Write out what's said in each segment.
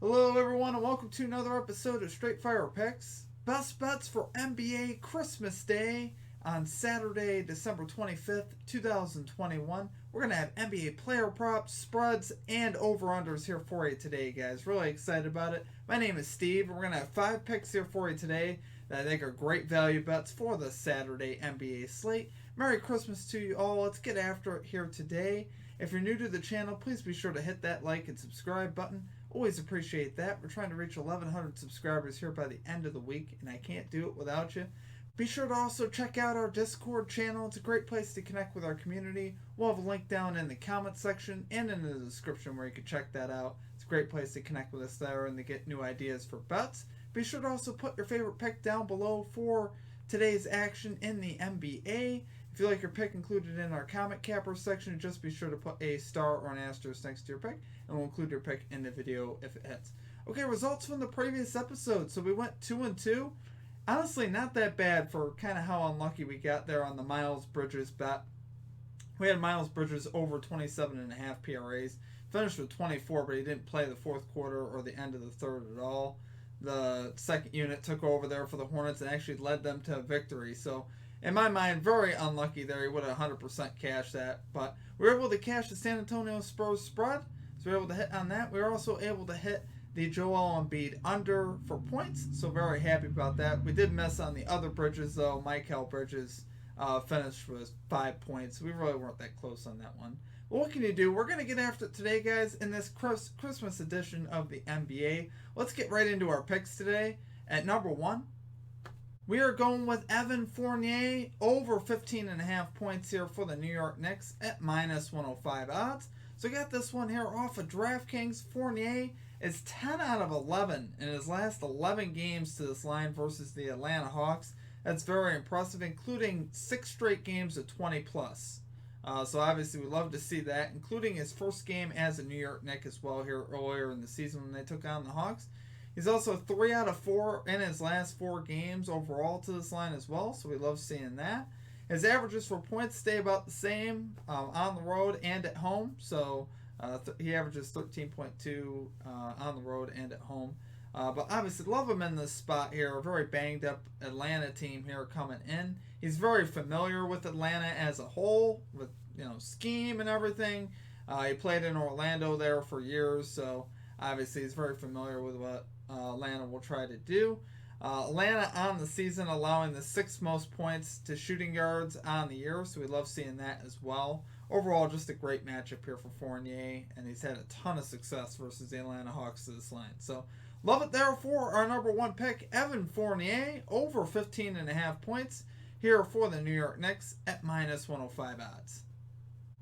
Hello, everyone, and welcome to another episode of Straight Fire Picks. Best bets for NBA Christmas Day on Saturday, December 25th, 2021. We're going to have NBA player props, spreads, and over-unders here for you today, guys. Really excited about it. My name is Steve, and we're going to have 5 picks here for you today that I think are great value bets for the Saturday NBA slate. Merry Christmas to you all. Let's get after it here today. If you're new to the channel, please be sure to hit that like and subscribe button. Always appreciate that. We're trying to reach 1,100 subscribers here by the end of the week, and I can't do it without you. Be sure to also check out our Discord channel. It's a great place to connect with our community. We'll have a link down in the comment section and in the description where you can check that out. It's a great place to connect with us there and to get new ideas for bets. Be sure to also put your favorite pick down below for today's action in the NBA. If you like your pick included in our comment capper section, just be sure to put a star or an asterisk next to your pick, and we'll include your pick in the video if it hits. Okay, results from the previous episode. So we went 2-2. Honestly, not that bad for kind of how unlucky we got there on the Miles Bridges bet. We had Miles Bridges over 27.5 PRAs. Finished with 24, but he didn't play the fourth quarter or the end of the third at all. The second unit took over there for the Hornets and actually led them to a victory. So in my mind, very unlucky there. He would have 100% cashed that. But we were able to cash the San Antonio Spurs spread. So we were able to hit on that. We were also able to hit the Joel Embiid under for points. So very happy about that. We did miss on the other Bridges, though. Michael Bridges finished with 5 points. We really weren't that close on that one. Well, what can you do? We're going to get after it today, guys, in this Christmas edition of the NBA. Let's get right into our picks today. At number 1, we are going with Evan Fournier over 15.5 points here for the New York Knicks at minus 105 odds. So got this one here off of DraftKings. Fournier is 10 out of 11 in his last 11 games to this line versus the Atlanta Hawks. That's very impressive, including 6 straight games of 20 plus. So obviously we love to see that, including his first game as a New York Knick as well here earlier in the season when they took on the Hawks. He's also 3 out of 4 in his last 4 games overall to this line as well, so we love seeing that. His averages for points stay about the same on the road and at home, so he averages 13.2 on the road and at home. But obviously love him in this spot here, a very banged up Atlanta team here coming in. He's very familiar with Atlanta as a whole, with scheme and everything. He played in Orlando there for years, so obviously he's very familiar with what Atlanta will try to do. Atlanta on the season allowing the 6th most points to shooting guards on the year, so we love seeing that as well. Overall, just a great matchup here for Fournier, and he's had a ton of success versus the Atlanta Hawks to this line. So love it there for our number 1 pick, Evan Fournier, over 15.5 points here for the New York Knicks at minus 105 odds.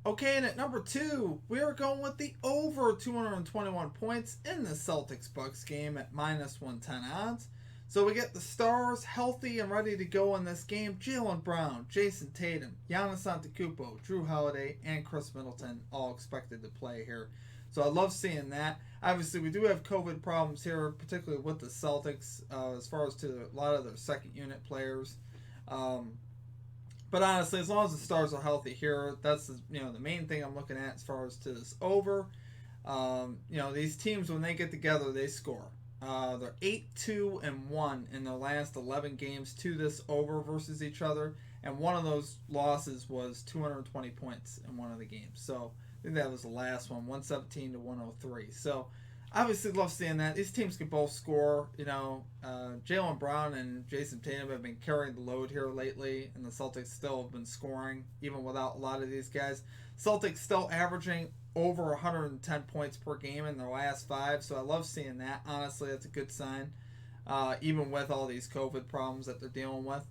Okay, and at number 2, we are going with the over 221 points in the Celtics-Bucks game at minus 110 odds. So we get the stars healthy and ready to go in this game. Jaylen Brown, Jason Tatum, Giannis Antetokounmpo, Drew Holiday, and Chris Middleton all expected to play here. So I love seeing that. Obviously, we do have COVID problems here, particularly with the Celtics, as far as to a lot of their second unit players. But honestly, as long as the stars are healthy here, that's the main thing I'm looking at as far as to this over. These teams, when they get together, they score. They're 8-2-1 in their last 11 games to this over versus each other, and one of those losses was 220 points in one of the games. So I think that was the last one, 117-103. So obviously love seeing that. These teams can both score. Jaylen Brown and Jason Tatum have been carrying the load here lately, and the Celtics still have been scoring even without a lot of these guys. Celtics still averaging over 110 points per game in their last 5, so I love seeing that. Honestly, that's a good sign, even with all these COVID problems that they're dealing with.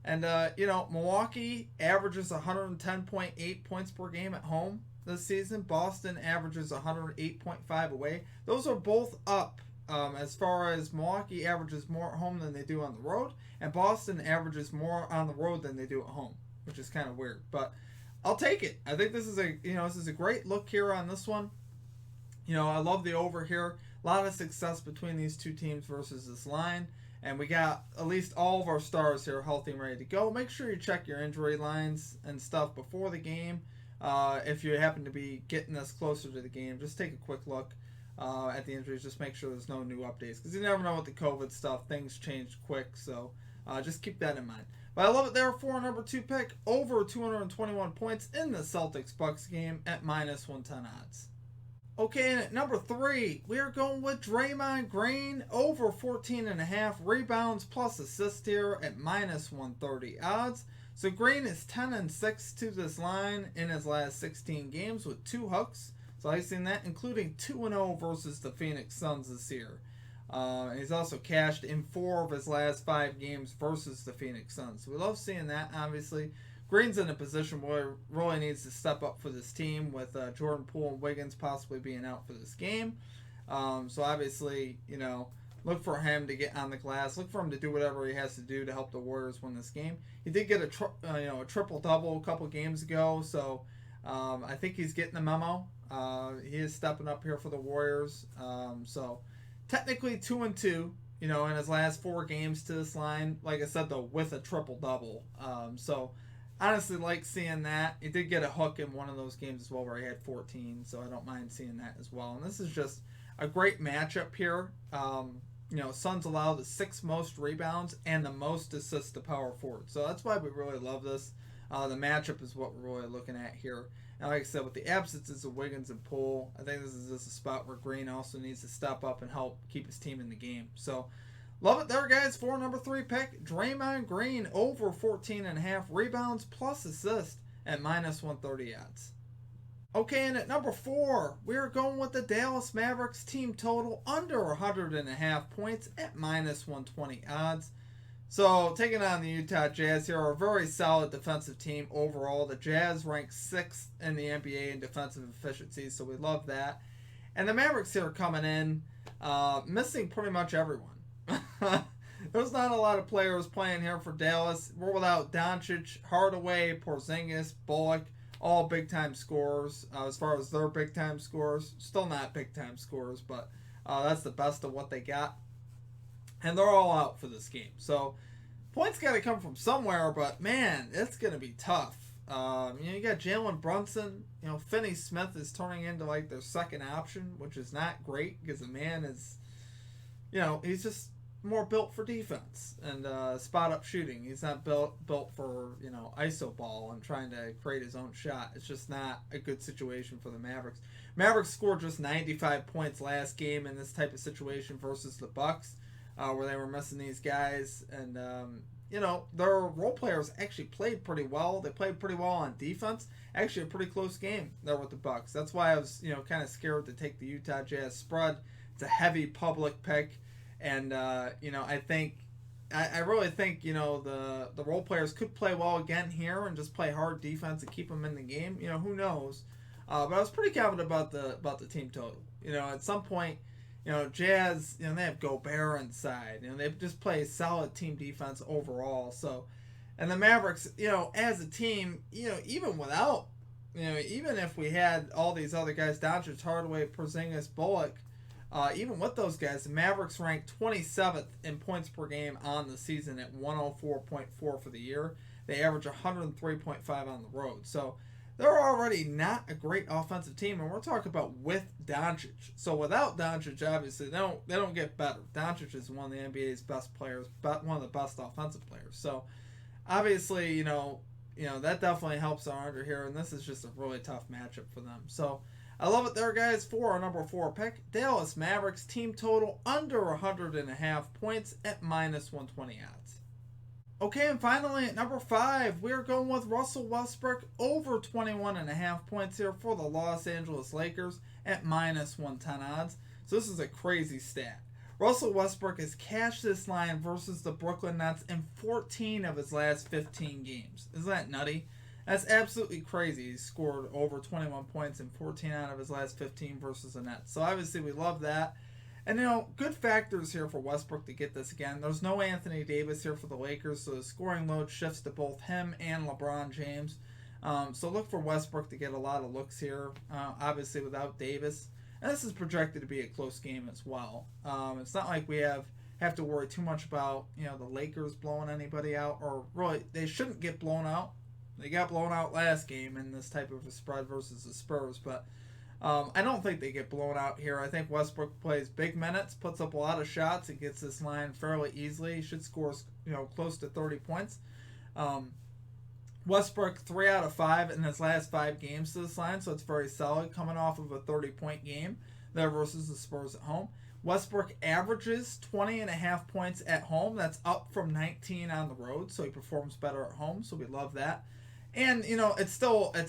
And, Milwaukee averages 110.8 points per game at home this season. Boston averages 108.5 away. Those are both up as far as Milwaukee averages more at home than they do on the road, and Boston averages more on the road than they do at home, which is kind of weird. But I'll take it. I think this is a great look here on this one. I love the over here. A lot of success between these two teams versus this line. And we got at least all of our stars here healthy and ready to go. Make sure you check your injury lines and stuff before the game. If you happen to be getting this closer to the game, just take a quick look. at the injuries. Just make sure there's no new updates because you never know with the COVID stuff. Things change quick, so just keep that in mind. But I love it there for number 2 pick, over 221 points in the Celtics-Bucks game at minus 110 odds. Okay, and at number 3, we are going with Draymond Green, over 14.5 rebounds plus assists here at minus 130 odds. So Green is 10-6 to this line in his last 16 games with 2 hooks. So I've seen that, including 2-0 versus the Phoenix Suns this year. He's also cashed in 4 of his last 5 games versus the Phoenix Suns. So we love seeing that, obviously. Green's in a position where he really needs to step up for this team with Jordan Poole and Wiggins possibly being out for this game. So obviously, look for him to get on the glass. Look for him to do whatever he has to do to help the Warriors win this game. He did get a triple-double a couple games ago, so I think he's getting the memo. He is stepping up here for the Warriors. So technically 2-2, in his last 4 games to this line. Like I said, though, with a triple-double. So honestly like seeing that. He did get a hook in one of those games as well where he had 14, so I don't mind seeing that as well. And this is just a great matchup here. Suns allow the 6th most rebounds and the most assists to power forward. So that's why we really love this. The matchup is what we're really looking at here. And like I said, with the absences of Wiggins and Poole, I think this is just a spot where Green also needs to step up and help keep his team in the game. So love it there, guys, for number 3 pick. Draymond Green, over 14.5 rebounds plus assist at minus 130 odds. Okay, and at number 4, we're going with the Dallas Mavericks team total under 100.5 points at minus 120 odds. So, taking on the Utah Jazz here, are a very solid defensive team overall. The Jazz rank 6th in the NBA in defensive efficiency, so we love that. And the Mavericks here coming in, missing pretty much everyone. There's not a lot of players playing here for Dallas. We're without Doncic, Hardaway, Porzingis, Bullock, all big-time scorers. As far as their big-time scorers, still not big-time scorers, but that's the best of what they got. And they're all out for this game. So points got to come from somewhere, but man, it's going to be tough. You got Jalen Brunson. Finney Smith is turning into like their second option, which is not great because the man is, he's just more built for defense and spot up shooting. He's not built for iso ball and trying to create his own shot. It's just not a good situation for the Mavericks. Mavericks scored just 95 points last game in this type of situation versus the Bucks, where they were missing these guys, and their role players actually played pretty well. They played pretty well on defense. Actually, a pretty close game there with the Bucks. That's why I was kind of scared to take the Utah Jazz spread. It's a heavy public pick. And, I really think, the role players could play well again here and just play hard defense and keep them in the game. Who knows? But I was pretty confident about the team total. At some point, Jazz, they have Gobert inside. They just play solid team defense overall. So, and the Mavericks, as a team, even without, even if we had all these other guys, Doncic, Hardaway, Porzingis, Bullock, even with those guys, the Mavericks ranked 27th in points per game on the season at 104.4 for the year. They average 103.5 on the road. So they're already not a great offensive team, and we're talking about with Doncic. So without Doncic, obviously, they don't get better. Doncic is one of the NBA's best players, but one of the best offensive players. So obviously, that definitely helps our under here, and this is just a really tough matchup for them. So I love it there, guys, for our number 4 pick. Dallas Mavericks team total under 100.5 points at minus 120 odds. Okay, and finally at number 5, we're going with Russell Westbrook over 21.5 points here for the Los Angeles Lakers at minus 110 odds. So this is a crazy stat. Russell Westbrook has cashed this line versus the Brooklyn Nets in 14 of his last 15 games. Isn't that nutty? That's absolutely crazy. He scored over 21 points in 14 out of his last 15 versus the Nets. So obviously we love that. And good factors here for Westbrook to get this again. There's no Anthony Davis here for the Lakers, so the scoring load shifts to both him and LeBron James. So look for Westbrook to get a lot of looks here, obviously without Davis. And this is projected to be a close game as well. It's not like we have to worry too much about the Lakers blowing anybody out, or really they shouldn't get blown out. They got blown out last game in this type of a spread versus the Spurs, but I don't think they get blown out here. I think Westbrook plays big minutes, puts up a lot of shots, and gets this line fairly easily. He should score, close to 30 points. Westbrook 3 out of 5 in his last 5 games to this line, so it's very solid, coming off of a 30-point game there versus the Spurs at home. Westbrook averages 20.5 points at home. That's up from 19 on the road, so he performs better at home, so we love that. And, it's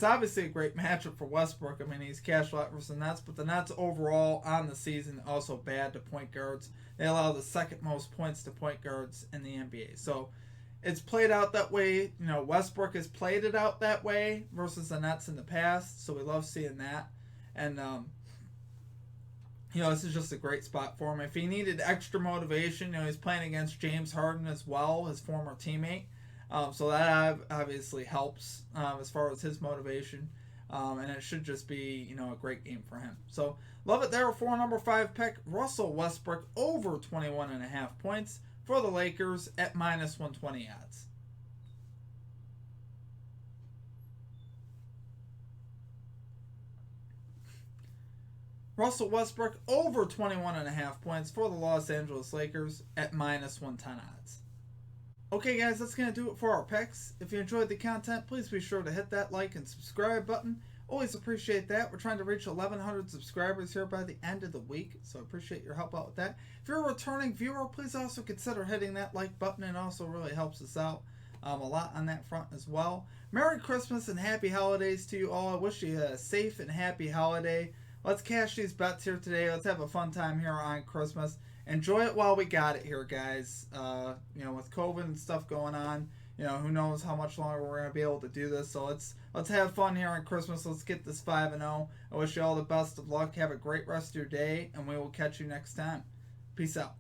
obviously a great matchup for Westbrook. I mean, he's cashed out versus the Nets, but the Nets overall on the season also bad to point guards. They allow the second most points to point guards in the NBA. So it's played out that way. Westbrook has played it out that way versus the Nets in the past, so we love seeing that. And, this is just a great spot for him. If he needed extra motivation, he's playing against James Harden as well, his former teammate. So that obviously helps as far as his motivation. And it should just be, a great game for him. So love it there for number 5 pick, Russell Westbrook, over 21.5 points for the Lakers at minus 120 odds. Russell Westbrook over 21.5 points for the Los Angeles Lakers at minus 110 odds. Okay guys, that's going to do it for our picks. If you enjoyed the content, please be sure to hit that like and subscribe button. Always appreciate that. We're trying to reach 1,100 subscribers here by the end of the week, so I appreciate your help out with that. If you're a returning viewer, please also consider hitting that like button. It also really helps us out a lot on that front as well. Merry Christmas and happy holidays to you all. I wish you a safe and happy holiday. Let's cash these bets here today. Let's have a fun time here on Christmas. Enjoy it while we got it here, guys. With COVID and stuff going on, who knows how much longer we're going to be able to do this. So let's have fun here on Christmas. Let's get this 5-0. I wish you all the best of luck. Have a great rest of your day, and we will catch you next time. Peace out.